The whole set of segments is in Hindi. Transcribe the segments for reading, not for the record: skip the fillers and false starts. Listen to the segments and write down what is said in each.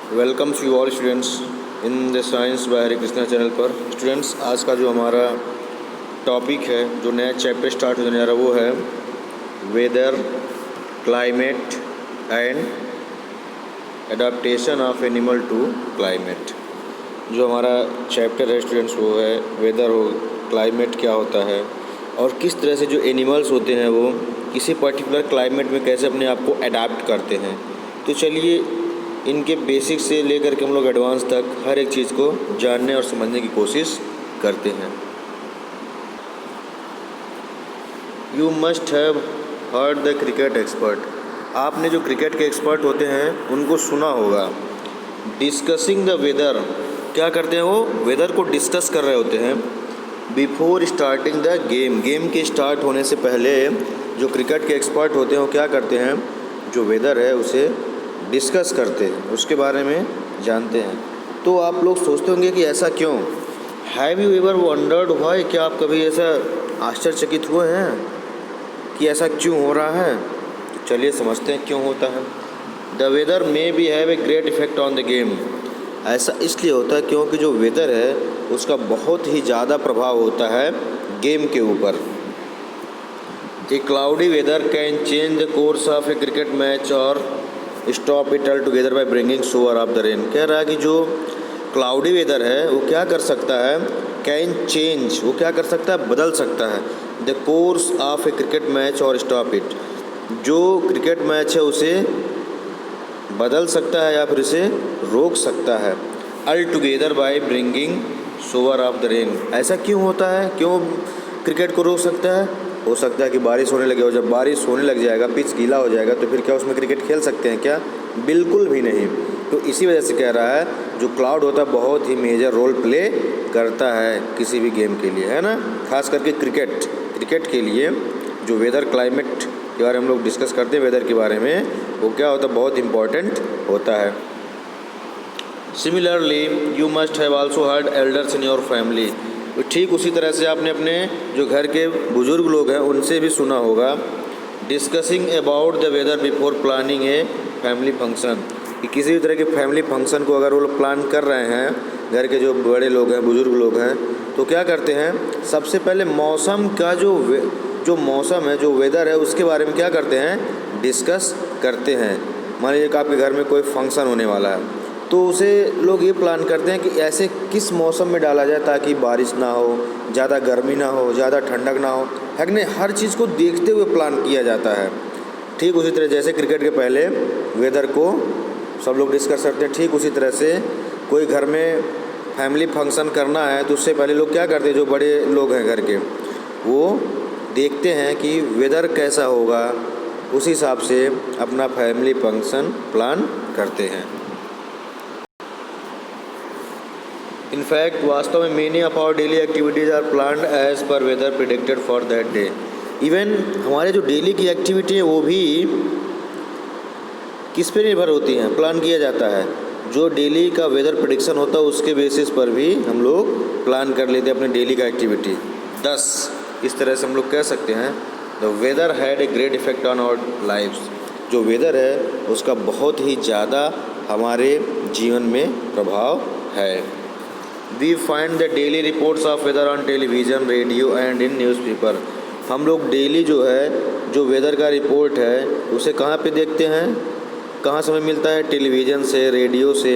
Welcomes you all students in the science by Hare Krishna channel पर। स्टूडेंट्स, आज का जो हमारा टॉपिक है, जो नया चैप्टर स्टार्ट होने जा रहा है, वो है weather, climate and adaptation of animal to climate. जो हमारा चैप्टर है स्टूडेंट्स, वो है वेदर हो, क्लाइमेट क्या होता है और किस तरह से जो एनिमल्स होते हैं वो किसी पर्टिकुलर क्लाइमेट में कैसे अपने आप को अडाप्ट करते हैं। तो चलिए इनके बेसिक से लेकर के हम लोग एडवांस तक हर एक चीज़ को जानने और समझने की कोशिश करते हैं। You must have heard the cricket expert. आपने जो क्रिकेट के एक्सपर्ट होते हैं उनको सुना होगा। डिस्कसिंग द वेदर, क्या करते हैं वो वेदर को डिस्कस कर रहे होते हैं। Before starting the game, game के स्टार्ट होने से पहले जो क्रिकेट के एक्सपर्ट होते हैं वो क्या करते हैं, जो वेदर है उसे डिस्कस करते हैं, उसके बारे में जानते हैं। तो आप लोग सोचते होंगे कि ऐसा क्यों। Have you ever wondered why, क्या आप कभी ऐसा आश्चर्यचकित हुए हैं कि ऐसा क्यों हो रहा है। तो चलिए समझते हैं क्यों होता है। The weather may be have a great effect on the game. ऐसा इसलिए होता है क्योंकि जो वेदर है उसका बहुत ही ज़्यादा प्रभाव होता है गेम के ऊपर। A cloudy weather can change the course of a cricket match और stop it altogether by bringing shower of the rain. कह रहा है कि जो क्लाउडी वेदर है वो क्या कर सकता है, कैन चेंज, वो क्या कर सकता है, बदल सकता है the course of a cricket match और स्टॉप इट, जो क्रिकेट मैच है उसे बदल सकता है या फिर इसे रोक सकता है। All together by bringing shower of the rain. ऐसा क्यों होता है, क्यों क्रिकेट को रोक सकता है। हो सकता है कि बारिश होने लगे, और जब बारिश होने लग जाएगा, पिच गीला हो जाएगा, तो फिर क्या उसमें क्रिकेट खेल सकते हैं क्या, बिल्कुल भी नहीं। तो इसी वजह से कह रहा है जो क्लाउड होता है बहुत ही मेजर रोल प्ले करता है किसी भी गेम के लिए, है ना। खास करके क्रिकेट के लिए जो वेदर क्लाइमेट के बारे में हम लोग डिस्कस करते हैं, वेदर के बारे में, वो क्या होता है, बहुत इंपॉर्टेंट होता है। Similarly you must have also heard elders in your family. ठीक उसी तरह से आपने अपने जो घर के बुज़ुर्ग लोग हैं उनसे भी सुना होगा। Discussing about the weather before planning a family function, कि किसी भी तरह के फैमिली फंक्शन को अगर वो लोग प्लान कर रहे हैं, घर के जो बड़े लोग हैं, बुज़ुर्ग लोग हैं, तो क्या करते हैं, सबसे पहले मौसम का जो मौसम है, जो वेदर है, उसके बारे में क्या करते हैं, डिस्कस करते हैं। मान लीजिए कि आपके घर में कोई फंक्शन होने वाला है, तो उसे लोग ये प्लान करते हैं कि ऐसे किस मौसम में डाला जाए ताकि बारिश ना हो, ज़्यादा गर्मी ना हो, ज़्यादा ठंडक ना हो, है कि नहीं। हर चीज़ को देखते हुए प्लान किया जाता है। ठीक उसी तरह जैसे क्रिकेट के पहले वेदर को सब लोग डिस्कस करते हैं, ठीक उसी तरह से कोई घर में फैमिली फंक्शन करना है तो उससे पहले लोग क्या करते हैं, जो बड़े लोग हैं घर के, वो देखते हैं कि वेदर कैसा होगा, उस हिसाब से अपना फैमिली फंक्शन प्लान करते हैं। इनफैक्ट वास्तव में many of our daily activities are planned as per weather predicted for that day. Even हमारे जो डेली की एक्टिविटी है वो भी किस पे निर्भर होती हैं, प्लान किया जाता है। जो डेली का वेदर प्रिडिक्शन होता है उसके बेसिस पर भी हम लोग प्लान कर लेते हैं अपने डेली का एक्टिविटी। 10 इस तरह से हम लोग कह सकते हैं the weather had a great effect on our lifes. जो वेदर है उसका बहुत ही ज़्यादा हमारे जीवन में प्रभाव है। We find the daily reports of weather on television, radio and in newspaper. हम लोग डेली जो है, जो वेदर का रिपोर्ट है, उसे कहाँ पे देखते हैं, कहाँ से हमें मिलता है, टेलीविज़न से, रेडियो से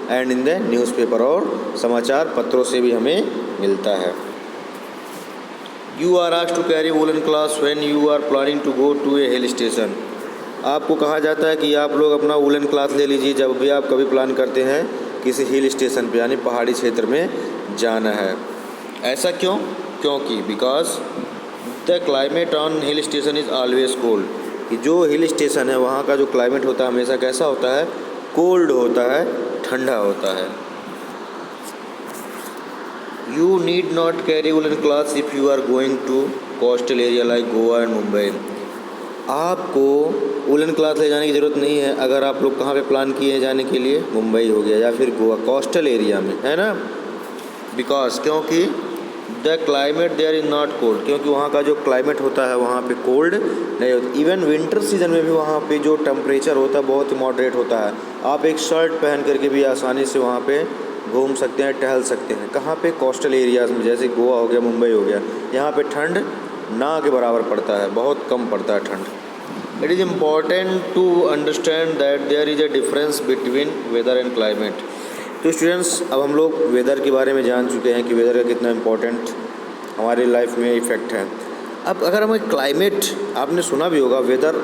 एंड इन द न्यूज़पेपर, और समाचार पत्रों से भी हमें मिलता है। You are asked to carry woollen clothes when you are planning to go to a hill station. आपको कहा जाता है कि आप लोग अपना वूलन क्लॉथ ले लीजिए जब भी आप कभी प्लान करते हैं किसी हिल स्टेशन पे, यानी पहाड़ी क्षेत्र में जाना है। ऐसा क्यों, क्योंकि because the climate on hill station is always cold, कि जो हिल स्टेशन है वहाँ का जो क्लाइमेट होता है हमेशा कैसा होता है, कोल्ड होता है, ठंडा होता है। You need not carry woollen clothes if you are going to coastal area like Goa and Mumbai. आपको वूलन क्लॉथ ले जाने की ज़रूरत नहीं है अगर आप लोग कहाँ पे प्लान किए हैं जाने के लिए, मुंबई हो गया या फिर गोवा, कोस्टल एरिया में, है ना। बिकॉज क्योंकि the climate there is not cold, क्योंकि वहाँ का जो क्लाइमेट होता है वहाँ पे कोल्ड नहीं होता। इवन विंटर सीजन में भी वहाँ पे जो टेम्परेचर होता है बहुत ही मॉडरेट होता है। आप एक शर्ट पहन करके भी आसानी से वहाँ पे घूम सकते हैं, टहल सकते हैं। कहाँ पे? कोस्टल एरियाज़ में, जैसे गोवा हो गया, मुंबई हो गया। यहाँ पे ठंड ना के बराबर पड़ता है, बहुत कम पड़ता है ठंड। It is important to understand that there is a difference between weather and climate. तो स्टूडेंट्स, अब हम लोग वेदर के बारे में जान चुके हैं कि वेदर का कितना इम्पोर्टेंट हमारी लाइफ में इफ़ेक्ट है। अब अगर हमें क्लाइमेट, आपने सुना भी होगा, वेदर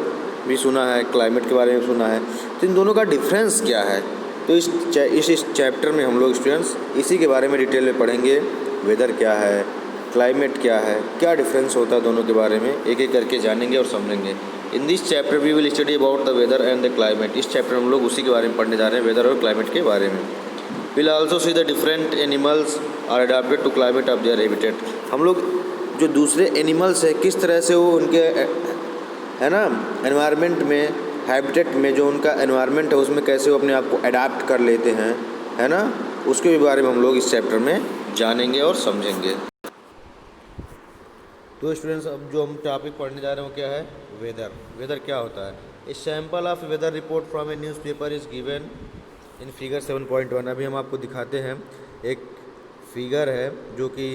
भी सुना है, क्लाइमेट के बारे में सुना है, तो इन दोनों का डिफरेंस क्या है? तो इस चैप्टर में हम लोग स्टूडेंट्स इसी के बारे में डिटेल में पढ़ेंगे। वेदर क्या है, क्लाइमेट क्या है, क्या डिफरेंस होता है दोनों के बारे में, एक एक करके जानेंगे और समझेंगे। In this chapter we will study about the weather and the climate. इस चैप्टर में हम लोग उसी के बारे में पढ़ने जा रहे हैं, वेदर और क्लाइमेट के बारे में। We'll also see the different animals are adapted to climate of their habitat। हम लोग जो दूसरे एनिमल्स है किस तरह से वो उनके है ना एनवायरनमेंट में, हैबिटेट में, जो उनका एनवायरनमेंट है उसमें कैसे वो अपने आप को अडाप्ट कर लेते हैं, है ना, उसके भी बारे में हम लोग इस चैप्टर में जानेंगे और समझेंगे। तो स्टूडेंट्स, अब जो हम टॉपिक पढ़ने जा रहे हैं वो क्या है? वेदर। वेदर क्या होता है? A sample of weather report from a newspaper is given in figure 7.1। अभी हम आपको दिखाते हैं, एक फिगर है जो कि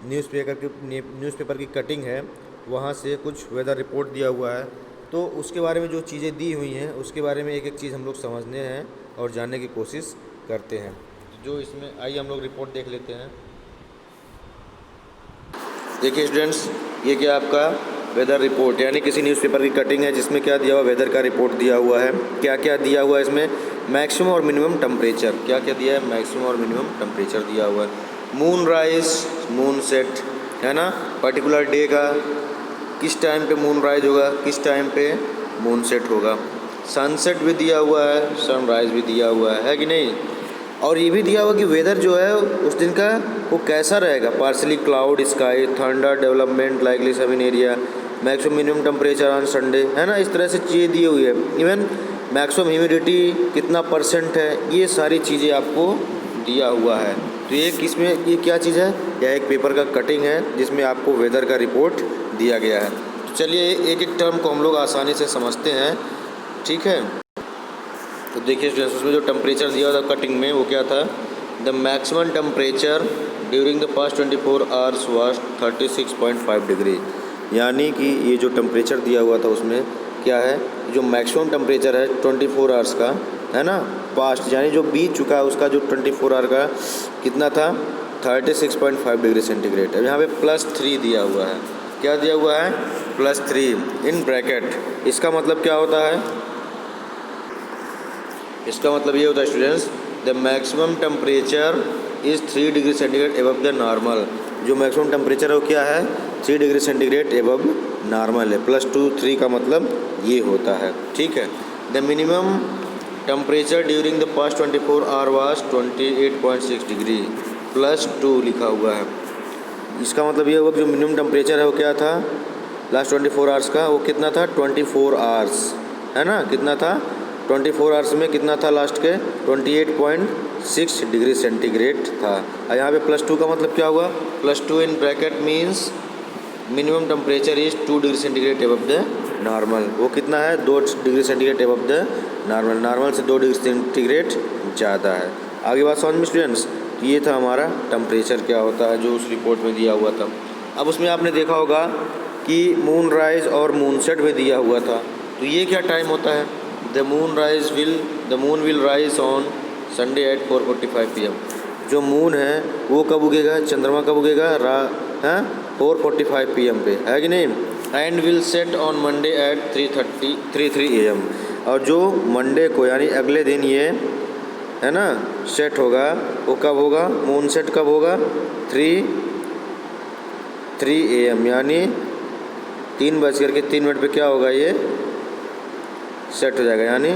न्यूज़पेपर की कटिंग है, वहाँ से कुछ वेदर रिपोर्ट दिया हुआ है। तो उसके बारे में जो चीज़ें दी हुई हैं उसके बारे में एक एक चीज़ हम लोग समझने हैं और जानने की कोशिश करते हैं। जो इसमें आइए हम लोग रिपोर्ट देख लेते हैं। देखिए स्टूडेंट्स, ये क्या आपका वेदर रिपोर्ट, यानी किसी न्यूज़पेपर की कटिंग है जिसमें क्या दिया हुआ, वेदर का रिपोर्ट दिया हुआ है। क्या क्या दिया हुआ है इसमें? मैक्सिमम और मिनिमम टेम्परेचर। क्या क्या दिया है? मैक्सिमम और मिनिमम टेम्परेचर दिया हुआ है। मून राइज, मून सेट, है ना, पर्टिकुलर डे का किस टाइम पे मून राइज होगा, किस टाइम पे मून सेट होगा। सनसेट भी दिया हुआ है, सनराइज़ भी दिया हुआ है कि नहीं। और ये भी दिया हुआ कि वेदर जो है उस दिन का वो कैसा रहेगा। Partly cloud sky, thunder development likely sub in area, maximum minimum temperature on Sunday, है ना, इस तरह से चीज़ें दी हुई है। इवन मैक्सिमम ह्यूमिडिटी कितना परसेंट है, ये सारी चीज़ें आपको दिया हुआ है। तो ये किसमें, ये क्या चीज़ है? यह एक पेपर का कटिंग है जिसमें आपको वेदर का रिपोर्ट दिया गया है। तो चलिए एक एक टर्म को हम लोग आसानी से समझते हैं, ठीक है। तो देखिए स्टूडेंट्स, उसमें जो टेम्परेचर दिया हुआ था कटिंग में वो क्या था? The maximum temperature during the past 24 hours was 36.5 degree. यानी कि ये जो टेम्परेचर दिया हुआ था उसमें क्या है, जो मैक्सिमम टेम्परेचर है 24 आवर्स का, है ना, पास्ट यानी जो बीत चुका है उसका जो 24 आवर का कितना था? 36.5 डिग्री सेंटीग्रेड। अब यहाँ पे +3 दिया हुआ है। क्या दिया हुआ है? +3 इन ब्रैकेट। इसका मतलब क्या होता है? इसका मतलब ये होता है students, the maximum temperature is 3 degree centigrade above the normal. जो मैक्सिमम टेम्परेचर है वो क्या है? 3 डिग्री सेंटीग्रेड एबव नॉर्मल है। +2 3 का मतलब ये होता है, ठीक है। The minimum temperature during the past 24 hour was 28.6 degree, +2 लिखा हुआ है। इसका मतलब ये हुआ कि जो मिनिमम टेम्परेचर है वो क्या था लास्ट 24 आवर्स का, वो कितना था? 24 आवर्स, है ना, कितना था? 24 आवर्स में कितना था लास्ट के? 28.6 डिग्री सेंटीग्रेड था। और यहाँ पे +2 का मतलब क्या हुआ? +2 in bracket means minimum temperature is 2 degree centigrade above the normal. वो कितना है? 2 degree centigrade above the normal. Normal से 2 डिग्री सेंटीग्रेड ज़्यादा है। आगे बात समझ में स्टूडेंट्स? ये था हमारा टेम्परेचर क्या होता है जो उस रिपोर्ट में दिया हुआ था। अब उसमें आपने देखा होगा कि मून राइज और मून सेट भी दिया हुआ था। तो ये क्या टाइम होता है? The moon will rise on Sunday at 4:45 PM। जो मून है वो कब उगेगा? चंद्रमा कब उगेगा? 4:45 PM पे, है कि नहीं। And will set on Monday at 3:33 AM। और जो मंडे को यानी अगले दिन ये, है ना, सेट होगा, वो कब होगा? मून सेट कब होगा? 3 AM, यानी 3:03 पे क्या होगा? ये सेट हो जाएगा, यानी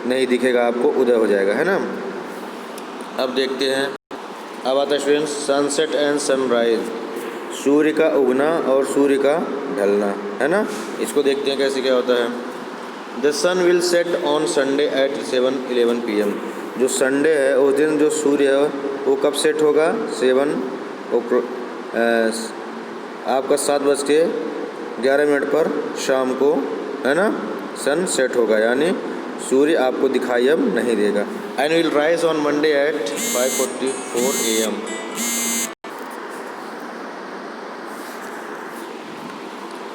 नहीं दिखेगा आपको, उदय हो जाएगा, है ना। अब देखते हैं, अब आता है स्टूडेंट्स सनसेट एंड सनराइज, सूर्य का उगना और सूर्य का ढलना, है ना। इसको देखते हैं कैसे क्या होता है। The sun will set on Sunday at 7:11 PM। जो संडे है उस दिन जो सूर्य है वो कब सेट होगा? आपका 7:11 पर शाम को, है ना, सन सेट होगा, यानी सूर्य आपको दिखाई अब नहीं देगा। And will rise on Monday at 5:44 AM।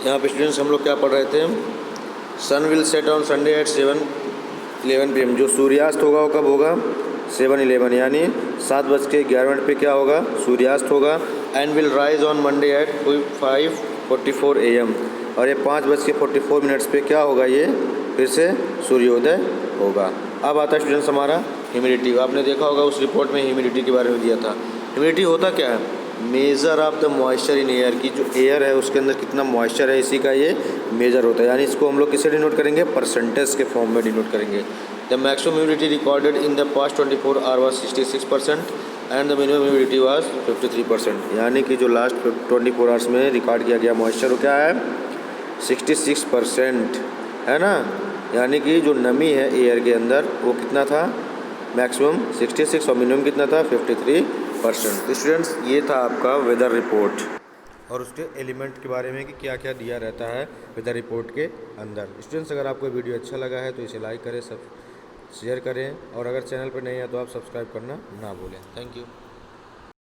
यहाँ पे स्टूडेंट्स हम लोग क्या पढ़ रहे थे, sun will set on Sunday at 7:11 PM। जो सूर्यास्त होगा वो कब होगा, 7:11, यानी 7:11 पे क्या होगा, सूर्यास्त होगा। And will rise on Monday at 5:44 AM, और ये 5:44 पे क्या होगा, ये फिर से सूर्योदय होगा। अब आता है स्टूडेंट्स हमारा ह्यूमिडिटी। आपने देखा होगा उस रिपोर्ट में ह्यूमिडिटी के बारे में दिया था। ह्यूमिडिटी होता क्या है, measure of the moisture in air, की जो एयर है उसके अंदर कितना मॉइस्चर है, इसी का ये मेजर होता है। यानी इसको हम लोग किससे डिनोट करेंगे, परसेंटेज के फॉर्म में डिनोट करेंगे। The maximum humidity recorded in the past 24 hour was 66% and the minimum humidity was 53%। यानी कि जो लास्ट 24 आवर्स में रिकॉर्ड किया गया मॉइस्चर वो क्या है, 66%, है ना। यानी कि जो नमी है एयर के अंदर वो कितना था, मैक्सिमम 66 और मिनिमम कितना था, 53%। स्टूडेंट्स ये था आपका वेदर रिपोर्ट और उसके एलिमेंट के बारे में कि क्या क्या दिया रहता है वेदर रिपोर्ट के अंदर। स्टूडेंट्स अगर आपको वीडियो अच्छा लगा है तो इसे लाइक करें, सब शेयर करें, और अगर चैनल पर नहीं है तो आप सब्सक्राइब करना ना भूलें। Thank you.